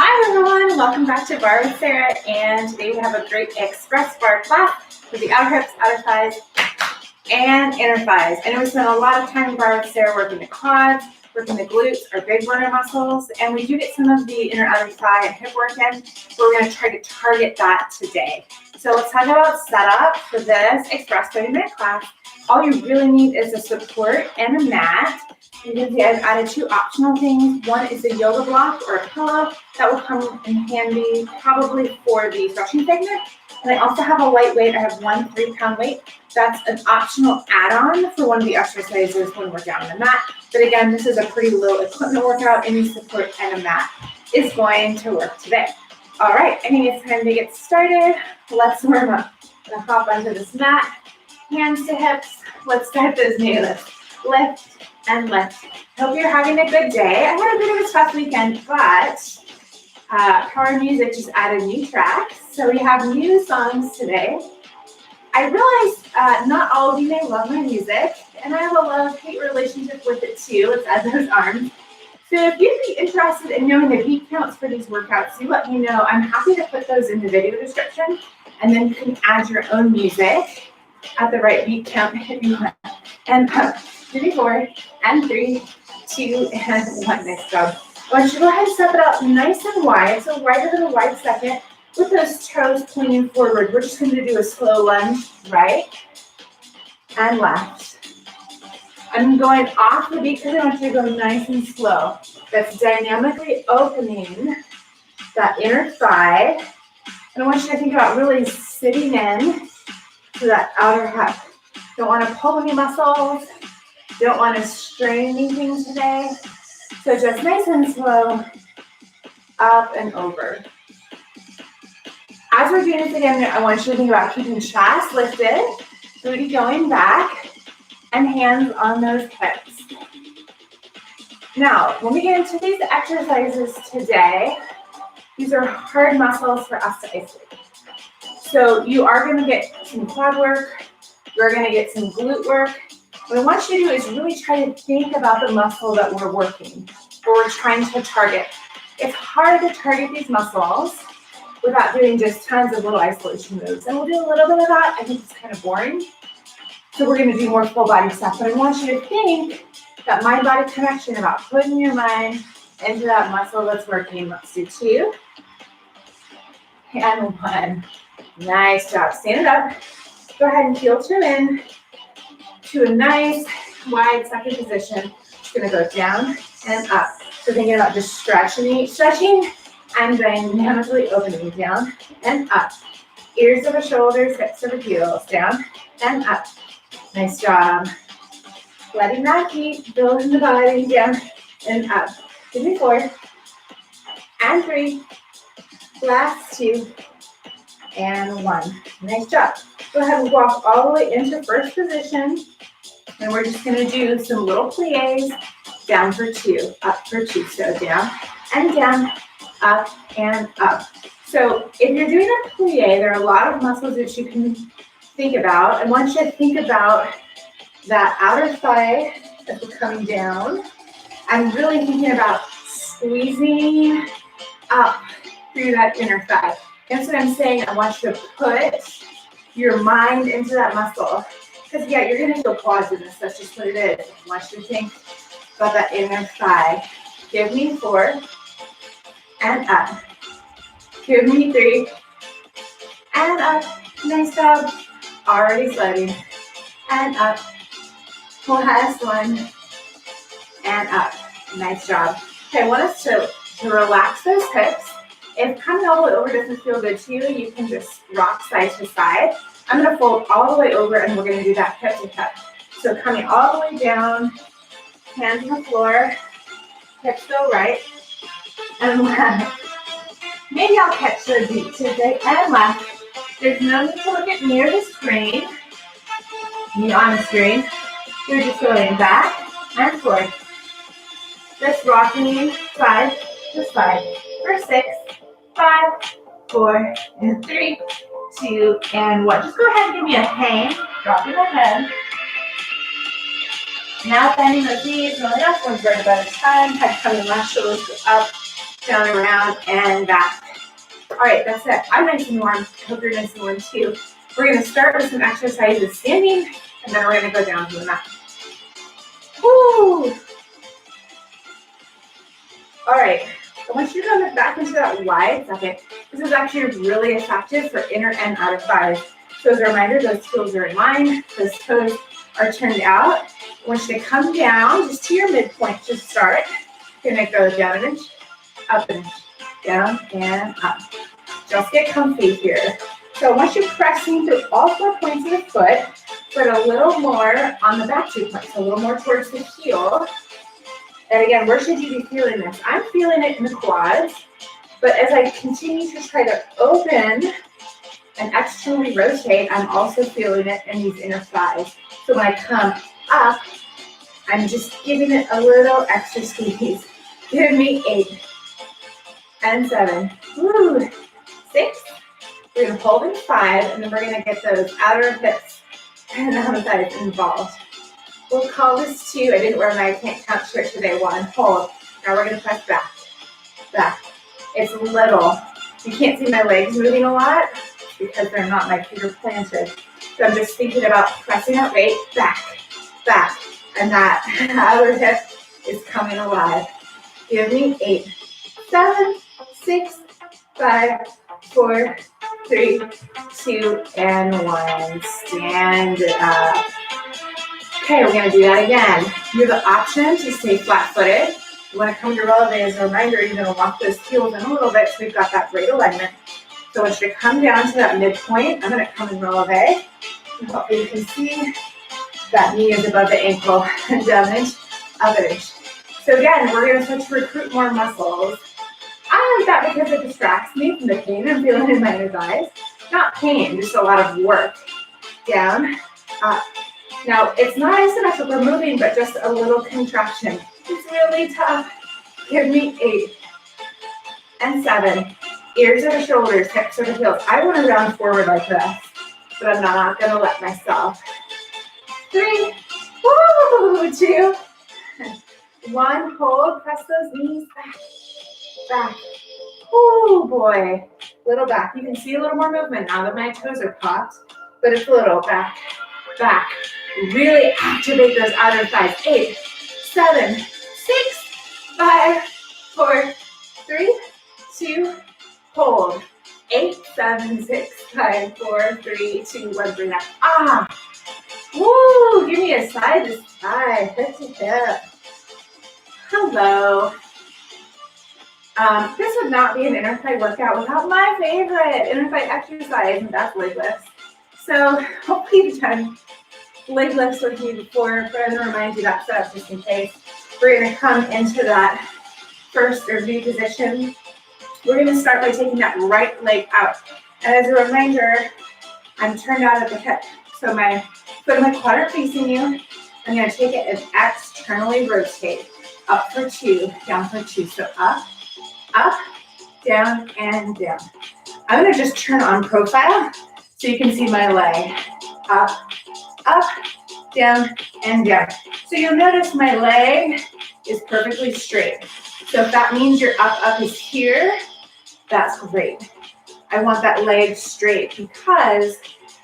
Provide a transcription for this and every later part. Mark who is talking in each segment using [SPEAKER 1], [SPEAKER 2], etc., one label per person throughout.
[SPEAKER 1] Hi everyone, welcome back to Barre with Sarah, and today we have a great Express Barre class for the outer hips, outer thighs, and inner thighs. I know we spent a lot of time in Barre with Sarah working the quads, working the glutes, our big burner muscles, and we do get some of the inner outer thigh and hip work in, but we're going to try to target that today. So let's talk about setup for this Express 30-minute class. All you really need is a support and a mat. You can see I've added two optional things. One is a yoga block or a pillow that will come in handy probably for the stretching segment. And I also have a lightweight. I have one 3-pound weight. That's an optional add-on for one of the exercises when we're down on the mat. But again, this is a pretty low equipment workout. Any support and a mat is going to work today. All right, I think it's time to get started. Let's warm up. I'm gonna hop onto this mat, hands to hips. Let's start those knee lifts. Lift and lift. Hope you're having a good day. I had a bit of a tough weekend, but Power Music just added new tracks. So we have new songs today. I realize not all of you may love my music, and I have a love-hate relationship with it too. Let's add those arms. So if you'd be interested in knowing the beat counts for these workouts, do let me know. I'm happy to put those in the video description, and then you can add your own music at the right beat count if you want. And 3, 4, and 3, 2, and 1. Nice job. I want you to go ahead and step it up nice and wide, so wider than a wide second, with those toes pointing forward. We're just going to do a slow lunge, right and left. I'm going off the beat because I want you to go nice and slow. That's dynamically opening that inner thigh. And I want you to think about really sitting in to that outer hip. Don't want to pull any muscles. Don't want to strain anything today. So just nice and slow, up and over. As we're doing this again, I want you to think about keeping chest lifted, booty going back, and hands on those hips. Now, when we get into these exercises today, these are hard muscles for us to isolate. So you are going to get some quad work, you're going to get some glute work. What I want you to do is really try to think about the muscle that we're working, or we're trying to target. It's hard to target these muscles without doing just tons of little isolation moves. And we'll do a little bit of that. I think it's kind of boring. So we're going to do more full body stuff. But I want you to think that mind-body connection about putting your mind into that muscle that's working. Let's do 2 and 1. Nice job. Stand it up. Go ahead and heel turn in to a nice wide second position. Just going to go down and up. So thinking about just stretching and dynamically opening down and up. Ears over shoulders, hips over heels, down and up. Nice job. Letting that heat build in the body, down and up. Give me 4 and 3. Last 2 and 1. Nice job. Go ahead and walk all the way into first position. And we're just going to do some little plies. Down for 2, up for 2. So down and down, up and up. So if you're doing a plie, there are a lot of muscles that you can think about. I want you to think about that outer thigh as we're coming down. I'm really thinking about squeezing up through that inner thigh. That's what I'm saying. I want you to put your mind into that muscle. Because, yeah, you're going to feel quads in this. That's just what it is. I want you to think about that inner thigh. Give me 4 and up. Give me 3 and up. Nice job. Already sweating. And up. Last 1 and up. Nice job. Okay, I want us to relax those hips If coming all the way over doesn't feel good to you, you can just rock side to side. I'm gonna fold all the way over and we're gonna do that hip to hip. So coming all the way down, hands on the floor, hips go right and left. Maybe I'll catch the beat today and left. There's no need to look at me or the screen. Me on the screen. You're just going back and forth. Just rocking side to side for 6, 5, 4, and 3, 2, and 1. Just go ahead and give me a hang, dropping the head. Now bending those knees, really up, one vertebra at a time. Head coming left, shoulders go up, down, around, and back. All right, that's it. I'm nice and warm. I hope you're nice and warm too. We're going to start with some exercises standing, and then we're going to go down to the mat. Woo! All right, I want you to come back into that wide second. This is actually really effective for inner and outer thighs. So as a reminder, those heels are in line, those toes are turned out. I want you to come down just to your midpoint to start. You're gonna go down an inch, up an inch, down and up. Just get comfy here. So I want you pressing through all 4 points of the foot, but a little more on the back 2 points, so a little more towards the heel. And again, where should you be feeling this? I'm feeling it in the quads, but as I continue to try to open and externally rotate, I'm also feeling it in these inner thighs. So when I come up, I'm just giving it a little extra squeeze. Give me 8 and 7, woo, 6. We're gonna hold in 5, and then we're gonna get those outer hips and outer thighs involved. We'll call this 2. I didn't wear my can't count shirt today. 1, hold. Now we're gonna press back, back. It's little. You can't see my legs moving a lot because they're not, my feet are planted. So I'm just thinking about pressing that weight back, back, and that outer hip is coming alive. Give me 8, 7, 6, 5, 4, 3, 2, and 1. Stand up. Okay, we're gonna do that again. You have the option to stay flat-footed. You wanna come to releve as a reminder, you're gonna lock those heels in a little bit so we've got that great alignment. So I want you to come down to that midpoint. I'm gonna come and releve. And hopefully you can see that knee is above the ankle and down an inch, up an inch. So again, we're gonna start to recruit more muscles. I like that because it distracts me from the pain I'm feeling in my inner thighs. Not pain, just a lot of work. Down, up. Now, it's not asymmetrical moving, but just a little contraction. It's really tough. Give me 8 and 7. Ears to the shoulders, hips to the heels. I want to round forward like this, but I'm not going to let myself. 3, woo, 2, 1. Hold, press those knees back, back. Oh boy, little back. You can see a little more movement now that my toes are popped, but it's a little back, back. Really activate those outer thighs. 8, 7, 6, 5, 4, 3, 2, hold. 8, 7, 6, 5, 4, 3, 2, 1. Bring that. Ah. Woo. Give me a side to side. Hip to hip. Hello. This would not be an inner thigh workout without my favorite inner thigh exercise, and that's leg lifts. So hopefully you've done leg lifts with me before, but I'm going to remind you that setup just in case. We're going to come into that first or V position. We're going to start by taking that right leg out. And as a reminder, I'm turned out at the hip. So my foot and my quad are facing you. I'm going to take it and externally rotate. Up for 2, down for 2. So up, down, and down. I'm going to just turn on profile so you can see my leg. Up, down, and down. So you'll notice my leg is perfectly straight. So if that means your up is here, that's great. I want that leg straight because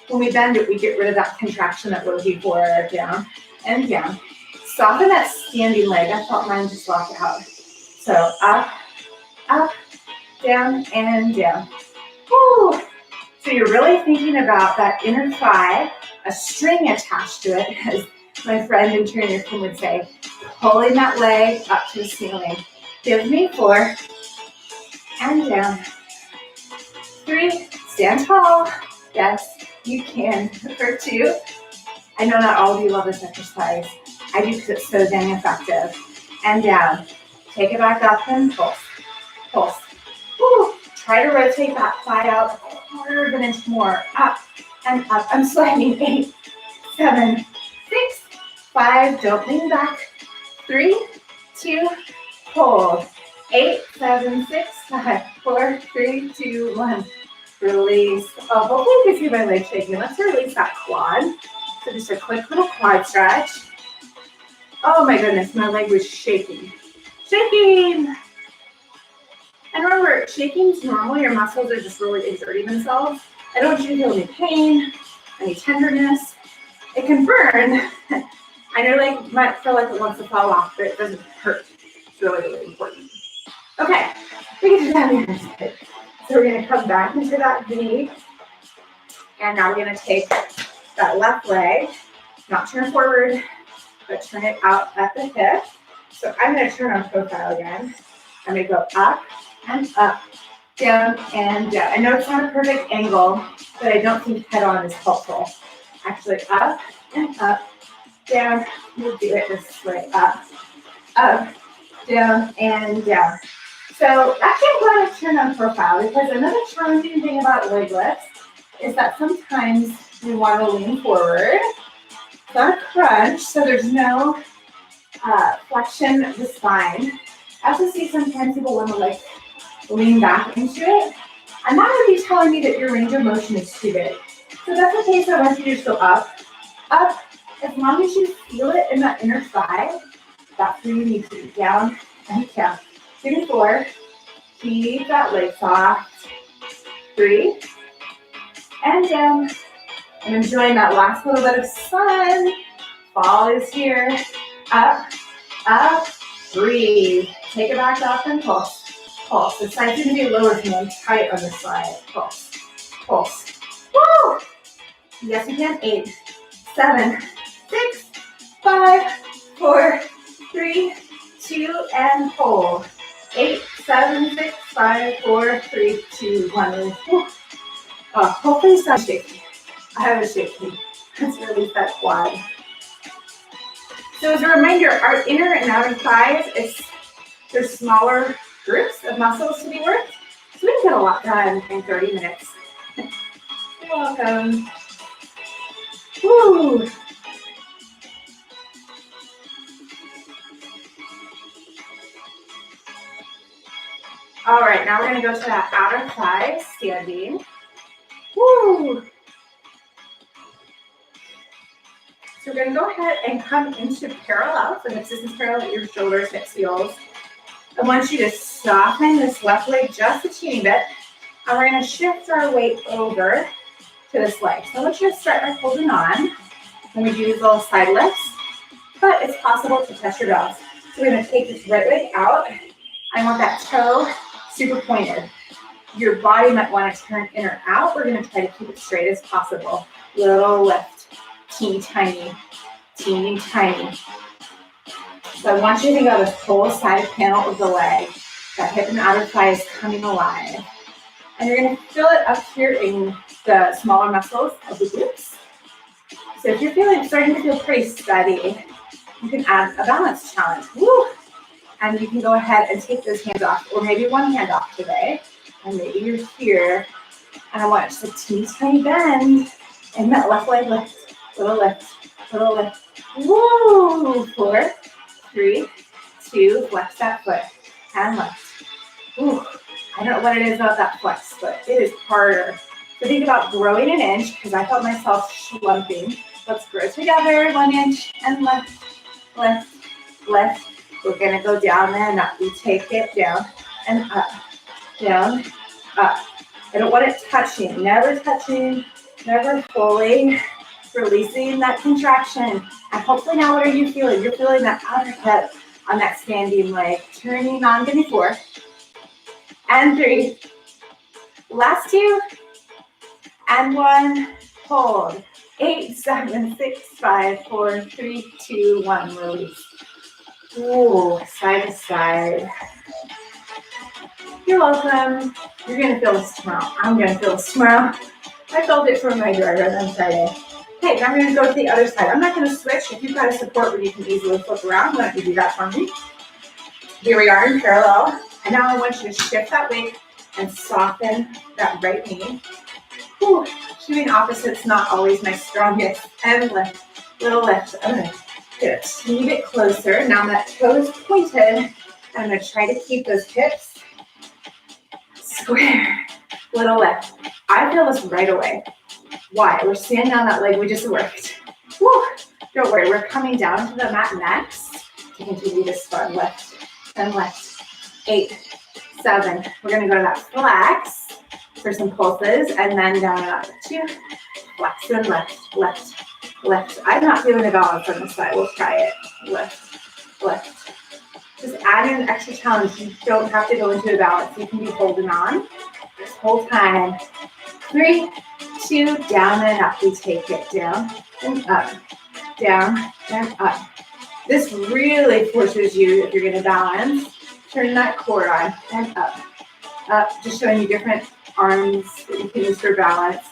[SPEAKER 1] when we bend it, we get rid of that contraction that was before. Down and down. Soften that standing leg. I felt mine just lock out. So up, down, and down. Woo. So you're really thinking about that inner thigh, a string attached to it, as my friend and trainer Kim would say, pulling that leg up to the ceiling. Give me 4, and down, 3, stand tall. Yes, you can. For 2, I know not all of you love this exercise. I do because it's so dang effective. And down. Take it back up and pulse. Pulse. Woo. Try to rotate that thigh out a quarter of an inch more. Up and up. I'm sliding. 8, 7, 6, 5. Don't lean back. 3, 2, hold. 8, 7, 6, 5, 4, 3, 2, 1. Release. Oh, hopefully you can see my leg shaking. Let's release that quad. So just a quick little quad stretch. Oh my goodness, my leg was shaking. Shaking! And remember, shaking is normal. Your muscles are just really exerting themselves. I don't want you to feel any pain, any tenderness. It can burn. I know like might feel like it wants to fall off, but it doesn't hurt. It's really, really important. Okay, we can do that on the other side. So we're gonna come back into that V. And now we're gonna take that left leg, not turn forward, but turn it out at the hip. So I'm gonna turn on profile again. I'm gonna go up and up, down and down. I know it's not a perfect angle, but I don't think head on is helpful. Actually, up and up, down. We'll do it this way, up, down, and down. So actually I'm glad I turned on profile because another challenging thing about leg lifts is that sometimes we want to lean forward. It's not a crunch, so there's no flexion of the spine. I also see sometimes people want to like lean back into it, and that would be telling me that your range of motion is too big. So if that's the case, I want you to just go up, up, as long as you feel it in that inner thigh. That's where you need to be, down and down. 2, 4, keep that leg soft. 3, and down. I'm enjoying that last little bit of sun. Fall is here. Up, up, breathe. Take it back up and pulse. Pulse. The side's going to be lower if you're tight on the side. Pulse. Pulse. Woo! Yes, you can. 8, 7, 6, 5, 4, 3, 2, and hold. 8, 7, 6, 5, 4, 3, 2, 1. Woo. Hopefully it's not shaky. I have a shaky. Let's release that quad. So as a reminder, our inner and outer thighs, there's smaller groups of muscles to be worked. So we can get a lot done in 30 minutes. You're welcome. Woo! All right, now we're going to go to that outer thigh standing. Woo! So we're going to go ahead and come into parallel. So hips distance parallel at your shoulders, hips, heels. I want you to soften this left leg just a teeny bit. And we're going to shift our weight over to this leg. So I want you to start by holding on. And we do these little side lifts. But it's possible to test your balance. So we're going to take this right leg out. I want that toe super pointed. Your body might want to turn in or out. We're going to try to keep it straight as possible. Little lift. Teeny tiny, teeny tiny. So I want you to think about this whole side panel of the leg. That hip and outer thigh is coming alive. And you're going to feel it up here in the smaller muscles of the glutes. So if you're starting to feel pretty steady, you can add a balance challenge. Woo! And you can go ahead and take those hands off, or maybe one hand off today. And maybe you're here. And I want just a teeny tiny bend in that left leg lift. Little lift, little lift. Woo! 4, 3, 2, flex that foot, and lift. Ooh, I don't know what it is about that flex foot. It is harder. So think about growing an inch, because I felt myself slumping. Let's grow together, 1 inch, and lift, lift, lift. We're gonna go down and up. We take it down and up, down, up. I don't want it touching, never fully. Releasing that contraction. And hopefully now what are you feeling? You're feeling that outer hip on that standing leg. Turning on, give me 4. And 3. Last 2. And 1. Hold. 8, 7, 6, 5, 4, 3, 2, 1. Release. Ooh, side to side. You're welcome. You're gonna feel this tomorrow. I'm gonna feel this tomorrow. I felt it from my driver on Friday. Okay, now we're gonna go to the other side. I'm not gonna switch. If you've got a support where you can easily flip around, why don't you do that for me? Here we are in parallel. And now I want you to shift that weight and soften that right knee. Whew. Shooting opposites not always my strongest. And lift, little lift. Okay, good. Move it closer. Now that toe is pointed. I'm gonna try to keep those hips square. Little lift. I feel this right away. Why? We're standing on that leg we just worked. Whew. Don't worry, we're coming down to the mat next to continue this fun lift and lift. 8, 7. We're gonna go to that flex for some pulses and then down and up. 2, flex and lift, lift, lift. I'm not feeling a balance on this side. We'll try it. Lift, lift. Just add in an extra challenge. You don't have to go into a balance. You can be holding on this whole time. 3, 2, down and up. We take it down and up, down and up. This really forces you, if you're going to balance, turn that core on and up, up. Just showing you different arms that you can use for balance.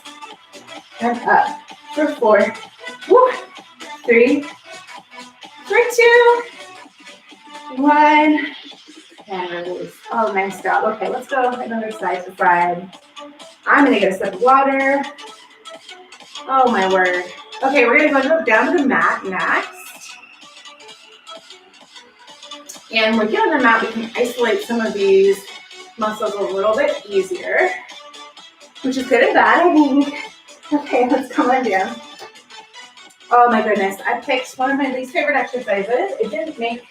[SPEAKER 1] And up for 4, woo, 3, 2, 1, and release. Oh, nice job. Okay, let's go another side to side. I'm gonna get a sip of water. Oh my word. Okay, we're gonna go down to the mat next. And when we get on the mat, we can isolate some of these muscles a little bit easier, which is good and bad, I think. Okay, let's come on down. Oh my goodness, I picked one of my least favorite exercises. It didn't make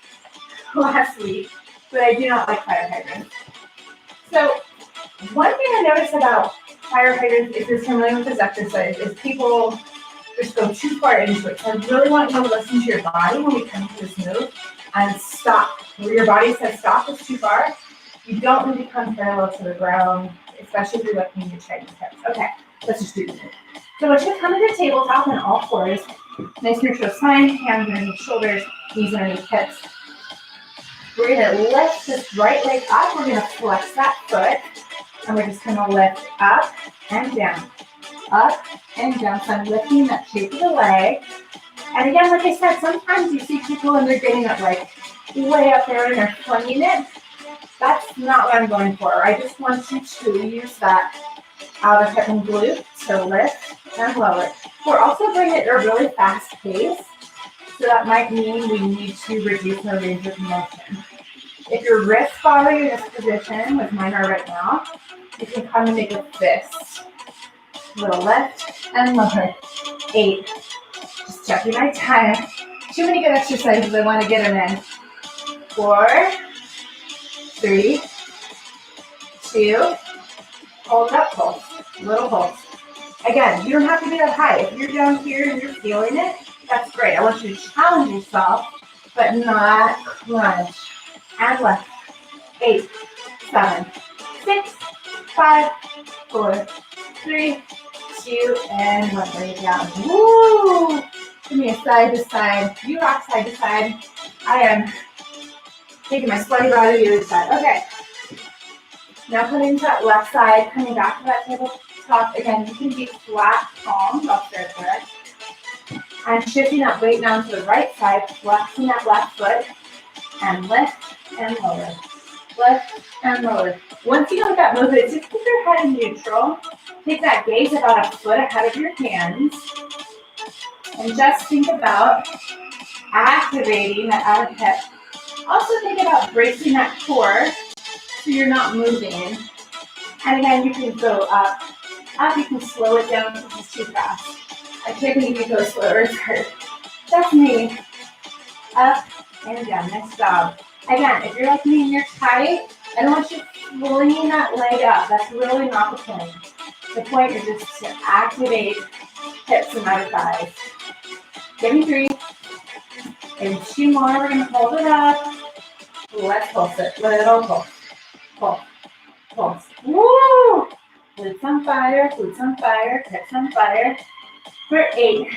[SPEAKER 1] last week, but I do not like fire hydrants. So one thing I noticed about fire hydrants, if you're familiar with this exercise, is people just go too far into it. So I really want you to listen to your body when we come to this move and stop. Where your body says stop, it's too far. You don't need to come parallel to the ground, especially if you're looking at your Chinese hips. Okay, let's just do this. So I want you to come into tabletop on all fours. Nice neutral spine, hands underneath shoulders, knees underneath hips. We're going to lift this right leg up. We're going to flex that foot. And we're just going to lift up and down. Up and down. So I'm lifting that shape of the leg. And again, like I said, sometimes you see people and they're getting it like way up there and they're flinging it. That's not what I'm going for. I just want you to use that outer hip and glute to lift and lower. We're also bringing it at a really fast pace. So that might mean we need to reduce our range of motion. If your wrists bother you in this position, like mine are right now, you can come and make a fist. Little lift and lower. 8. Just checking my time. Too many good exercises. I want to get them in. 4, 3, 2. Hold up, pulse. Little pulse. Again, you don't have to be that high. If you're down here and you're feeling it, that's great. I want you to challenge yourself, but not crunch. And left. 8, 7, 6, 5, 4, 3, 2, and 1. Bring it down. Woo! Give me a side to side. You rock side to side. I am taking my sweaty body to the other side. Okay. Now coming to that left side, coming back to that tabletop. Again, you can be flat, palms up there, correct? And shifting that weight down to the right side, flexing that left foot, and lift and lower. Lift and lower. Once you get that movement, just keep your head in neutral. Take that gaze about a foot ahead of your hands. And just think about activating that outer hip. Also think about bracing that core so you're not moving. And again, you can go up. Up, you can slow it down if it's too fast. I can't think you can go slower. It's hard. That's me. Up and down. Nice job. Again, if you're like me and you're tight, I don't want you flinging that leg up. That's really not the point. The point is just to activate hips and outer thighs. Give me 3. And 2 more. We're going to hold it up. Let's pulse it. Little pulse. Pulse. Pulse. Woo! Glutes on fire. Glutes on fire. Hips on fire. For 8,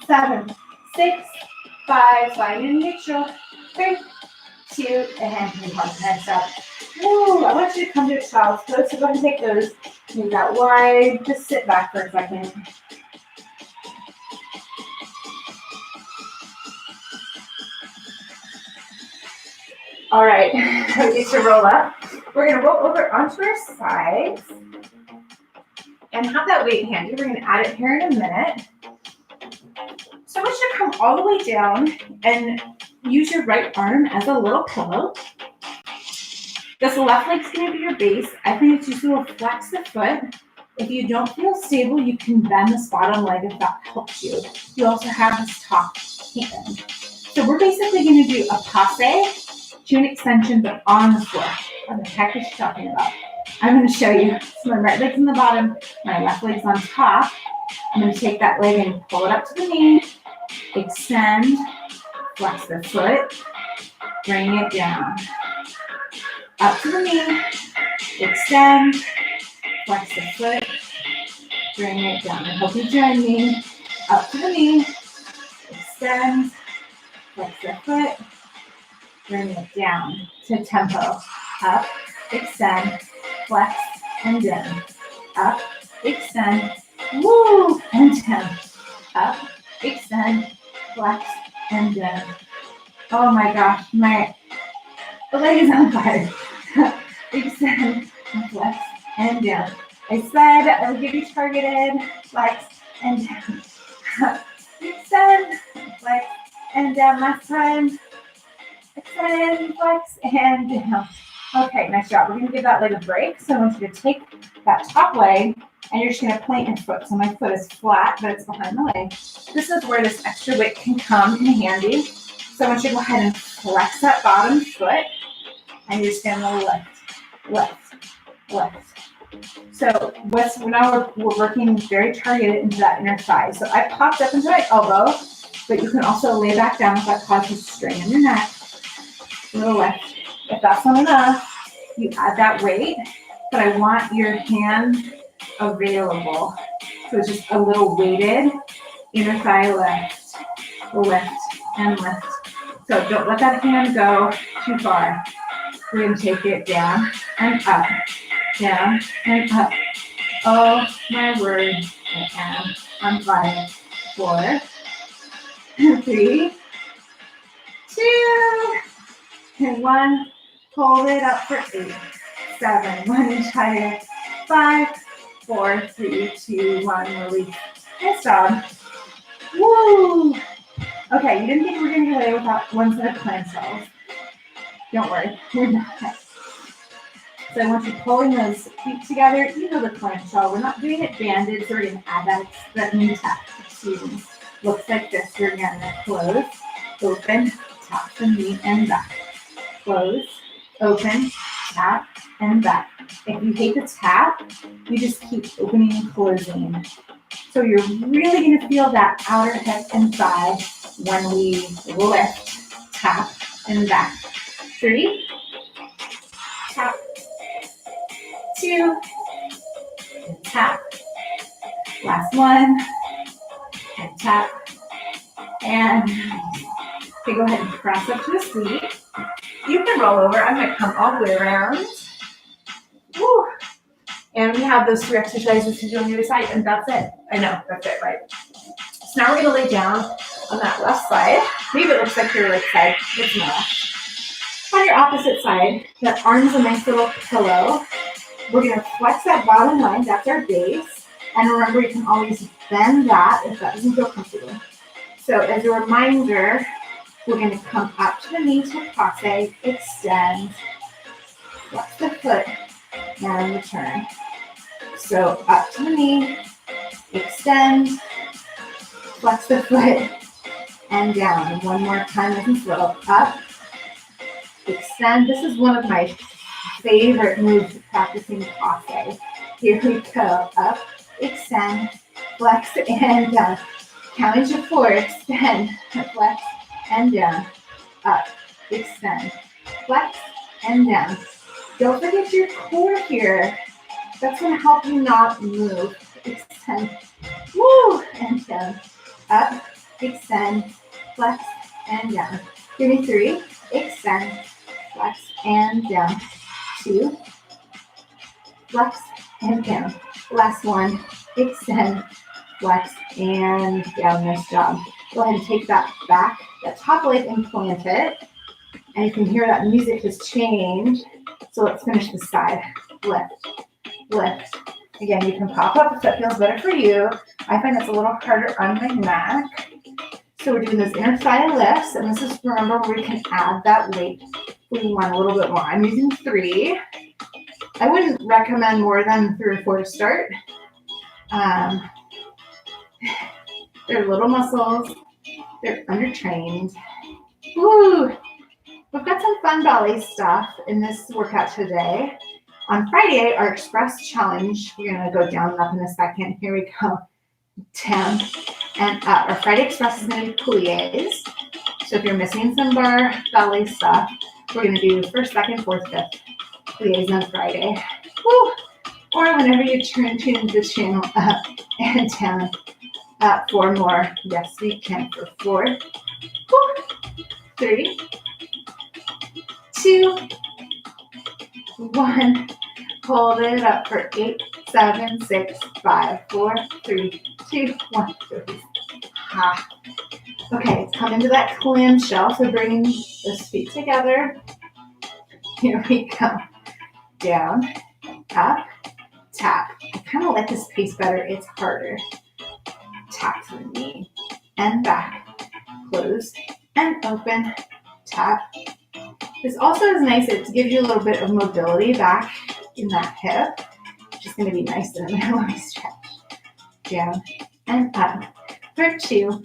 [SPEAKER 1] 7, 6, 5. Slide in neutral. 3, 2, and move on. Next up. Woo, I want you to come to a child's pose. So go ahead and take those knees out wide. Just sit back for a second. All right, we get to roll up. We're gonna roll over onto our sides and have that weight handy. We're gonna add it here in a minute. So I want you to come all the way down and use your right arm as a little pillow. This left leg's gonna be your base. I think it's useful to flex the foot. If you don't feel stable, you can bend this bottom leg if that helps you. You also have this top hand. So we're basically gonna do a passe to an extension, but on the floor. What the heck is she talking about? I'm gonna show you. So my right leg's on the bottom, my left leg's on top. I'm gonna take that leg and pull it up to the knee, extend, flex the foot, bring it down. Up to the knee, extend, flex the foot, bring it down. I hope you join me. Up to the knee, extend, flex the foot, bring it down to tempo. Up, extend, flex, and down. Up, extend, woo, and down. Up, extend, flex, and down. Oh my gosh, the leg is on fire. Extend, flex, and down. I said I would give you targeted, flex, and down. Extend, flex, and down. Last time. Extend, flex, and down. Okay, nice job. We're going to give that leg a break. So I want you to take that top leg and you're just going to plant your foot. So my foot is flat, but it's behind the leg. This is where this extra weight can come in handy. So I want you to go ahead and flex that bottom foot and you're just going to lift. So now we're working very targeted into that inner thigh. So I popped up into my elbow, but you can also lay back down if that causes strain in your neck. A little lift. If that's not enough, you add that weight, but I want your hand available. So it's just a little weighted inner thigh lift, and lift. So don't let that hand go too far. We're going to take it down and up, down and up. Oh my word, I am on fire. 4, 3, 2, and 1. Hold it up for 8, 7, 1 inch higher, 5, 4, 3, 2, 1, release. Nice job. Woo! Okay, you didn't think we were going to get away without one set of clamshells. Don't worry, we're not. So I want you pulling those feet together. You know the clamshell. We're not doing it banded, so we're going to add that knee tap. Excuse me. Looks like this. We're going to close, open, tap the knee, and back. Close, open, tap, and back. If you hate the tap, you just keep opening and closing. So you're really going to feel that outer hip and thigh when we lift, tap, and back. 3, tap, 2, and tap. Last one, and tap, and okay, go ahead and press up to the seat. You can roll over. I'm going to come all the way around. Woo. And we have those 3 exercises to do on the other side, and that's it. I know, that's it, right? So now we're going to lay down on that left side. Maybe it looks like your right side. It's not. On your opposite side, that arm's a nice little pillow. We're going to flex that bottom leg. That's our base. And remember, you can always bend that if that doesn't feel comfortable. So as a reminder, we're going to come up to the knee to passe, extend, flex the foot, and return. So up to the knee, extend, flex the foot, and down. And one more time, nice and slow. Up, extend. This is one of my favorite moves to practicing passe. Here we go. Up, extend, flex, and down. Count to 4, extend, flex, and down. Up, extend, flex, and down. Don't forget your core here. That's going to help you not move. Extend, woo, and down. Up, extend, flex, and down. Give me 3, extend, flex, and down. 2, flex, and down. Last one, extend, flex, and down. Nice job. Go ahead and take that back, that top leg, and plant it. And you can hear that music has changed. So let's finish this side. Lift, lift. Again, you can pop up if that feels better for you. I find it's a little harder on my neck. So we're doing those inner thigh lifts, and this is, remember, where we can add that weight if we want a little bit more. I'm using 3. I wouldn't recommend more than 3 or 4 to start. They're little muscles. They're undertrained. Woo! We've got some fun belly stuff in this workout today. On Friday, our Express Challenge, we're going to go down and up in a second. Here we go. Down and up. Our Friday Express is going to be pliés. So if you're missing some bar belly stuff, we're going to do 1st, 2nd, 4th, 5th pliés on Friday. Woo! Or whenever you tune the channel up and down. 4 more. Yes, we can for 4. Woo! 3, 2, 1. Hold it up for 8, 7, 6, 5, 4, 3, 2, 1. Ha. Okay, let's come into that clamshell. So bringing those feet together. Here we go. Down, up, tap. I kind of like this pace better. It's harder. Tap for me and back. Close and open. Tap. This also is nice. It gives you a little bit of mobility back in that hip, which is going to be nice in the middle of my stretch. Down and up for 2.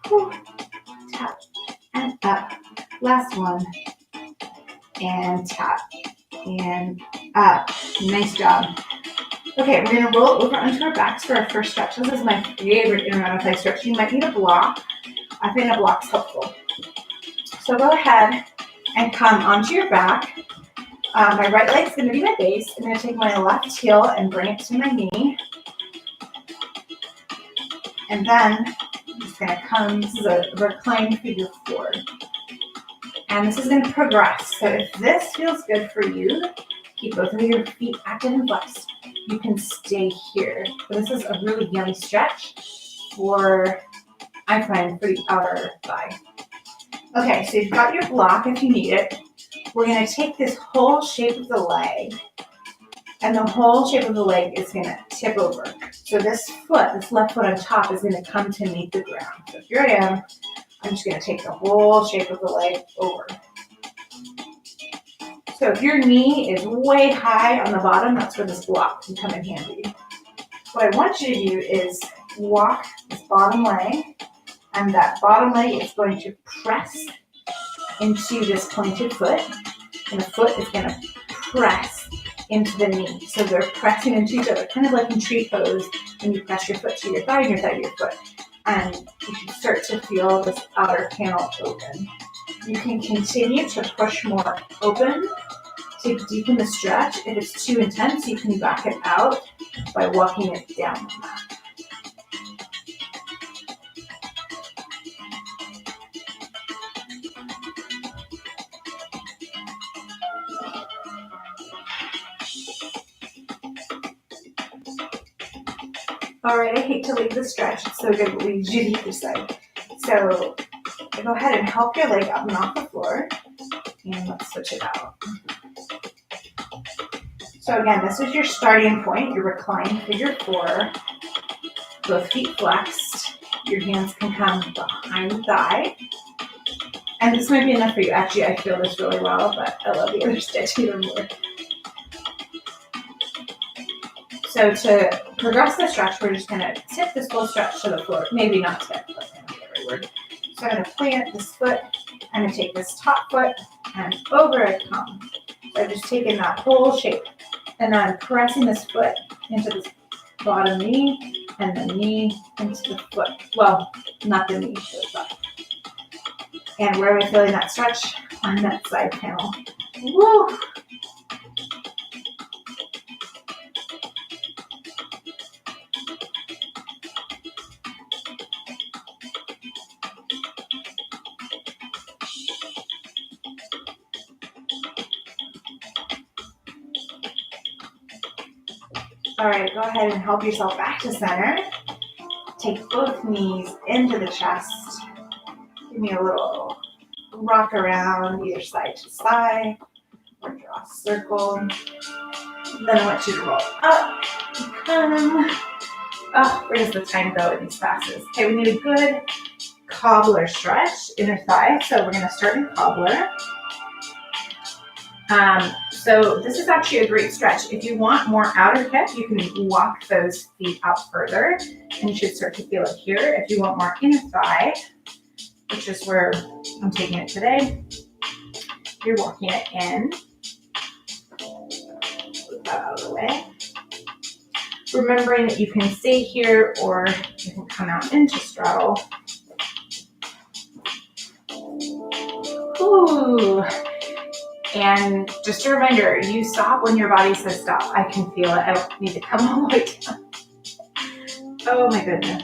[SPEAKER 1] Whew. Tap and up. Last one. And tap and up. Nice job. Okay, we're going to roll over onto our backs for our first stretch. This is my favorite inner outer thigh stretch. You might need a block. I find a block's helpful. So go ahead and come onto your back. My right leg's going to be my base. I'm going to take my left heel and bring it to my knee. And then I'm just going to come, this is a reclined figure 4. And this is going to progress. So if this feels good for you, keep both of your feet active and flexed. You can stay here. But this is a really yummy stretch for, I find, for the outer thigh. Okay, so you've got your block if you need it. We're going to take this whole shape of the leg, and the whole shape of the leg is going to tip over. So this foot, this left foot on top, is going to come to meet the ground. So here I am. I'm just going to take the whole shape of the leg over. So if your knee is way high on the bottom, that's where this block can come in handy. What I want you to do is walk this bottom leg, and that bottom leg is going to press into this pointed foot, and the foot is going to press into the knee. So they're pressing into each other, kind of like in tree pose when you press your foot to your thigh and your thigh to your foot. And you should start to feel this outer panel open. You can continue to push more open to deepen the stretch. If it's too intense, you can back it out by walking it down the mat. All right, I hate to leave the stretch. It's so good, but we do the other side. So go ahead and help your leg up and off the floor, and let's switch it out. So again, this is your starting point, your reclined figure 4. Both feet flexed. Your hands can come behind the thigh. And this might be enough for you. Actually, I feel this really well, but I love the other stitch even more. So to progress the stretch, we're just going to tip this whole stretch to the floor. Maybe not tip, but that's going to be the right word. So I'm going to plant this foot. I'm going to take this top foot, and over it comes. So I've just taken that whole shape. And I'm pressing this foot into this bottom knee, and the knee into the foot. Well, not the knee, to the foot. And where are we feeling that stretch? On that side panel. Woo! All right, go ahead and help yourself back to center. Take both knees into the chest. Give me a little rock around either side to side, or draw a circle. Then I want you to roll up and come. Oh, where does the time go in these classes? Okay, we need a good cobbler stretch, inner thigh. So we're gonna start in cobbler. So this is actually a great stretch. If you want more outer hip, you can walk those feet out further, and you should start to feel it here. If you want more inner thigh, which is where I'm taking it today, you're walking it in. Move that out of the way. Remembering that you can stay here or you can come out into straddle. Ooh. And just a reminder, you stop when your body says stop. I can feel it. I don't need to come all the way down. Oh my goodness.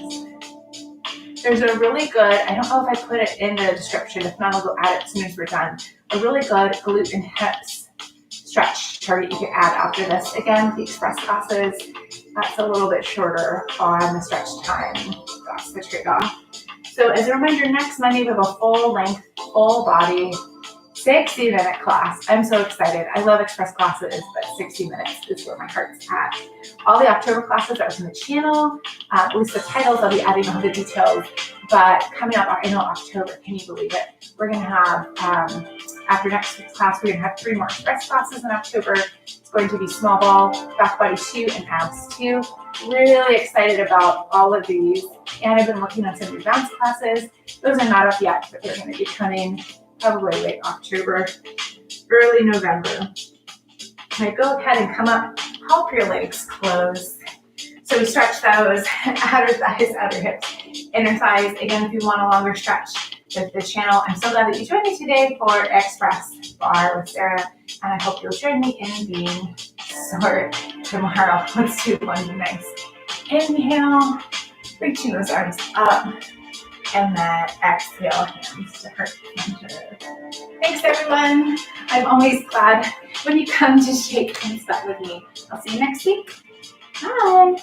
[SPEAKER 1] There's a really good, I don't know if I put it in the description, if not I'll go add it as soon as we're done, a really good glute and hips stretch target you can add after this. Again, the Express classes, that's a little bit shorter on the stretch time. That's the trade-off. So as a reminder, next Monday we have a full length, full body, 60-minute class. I'm so excited. I love Express classes, but 60 minutes is where my heart's at. All the October classes are from the channel. At least the titles, I'll be adding all the details. But coming up in October, can you believe it? We're going to have, after next week's class, we're going to have 3 more Express classes in October. It's going to be small ball, back body 2, and abs 2. Really excited about all of these. And I've been working on some advanced classes. Those are not up yet, but they're going to be coming probably late October, early November. Now go ahead and come up, help your legs close. So we stretch those outer thighs, outer hips, inner thighs. Again, if you want a longer stretch with the channel, I'm so glad that you joined me today for Express Barre with Sarah, and I hope you'll join me in being sore tomorrow. Let's do one nice inhale, reaching those arms up. And then exhale, hands to heart center. Thanks everyone. I'm always glad when you come to shake and sweat with me. I'll see you next week. Bye.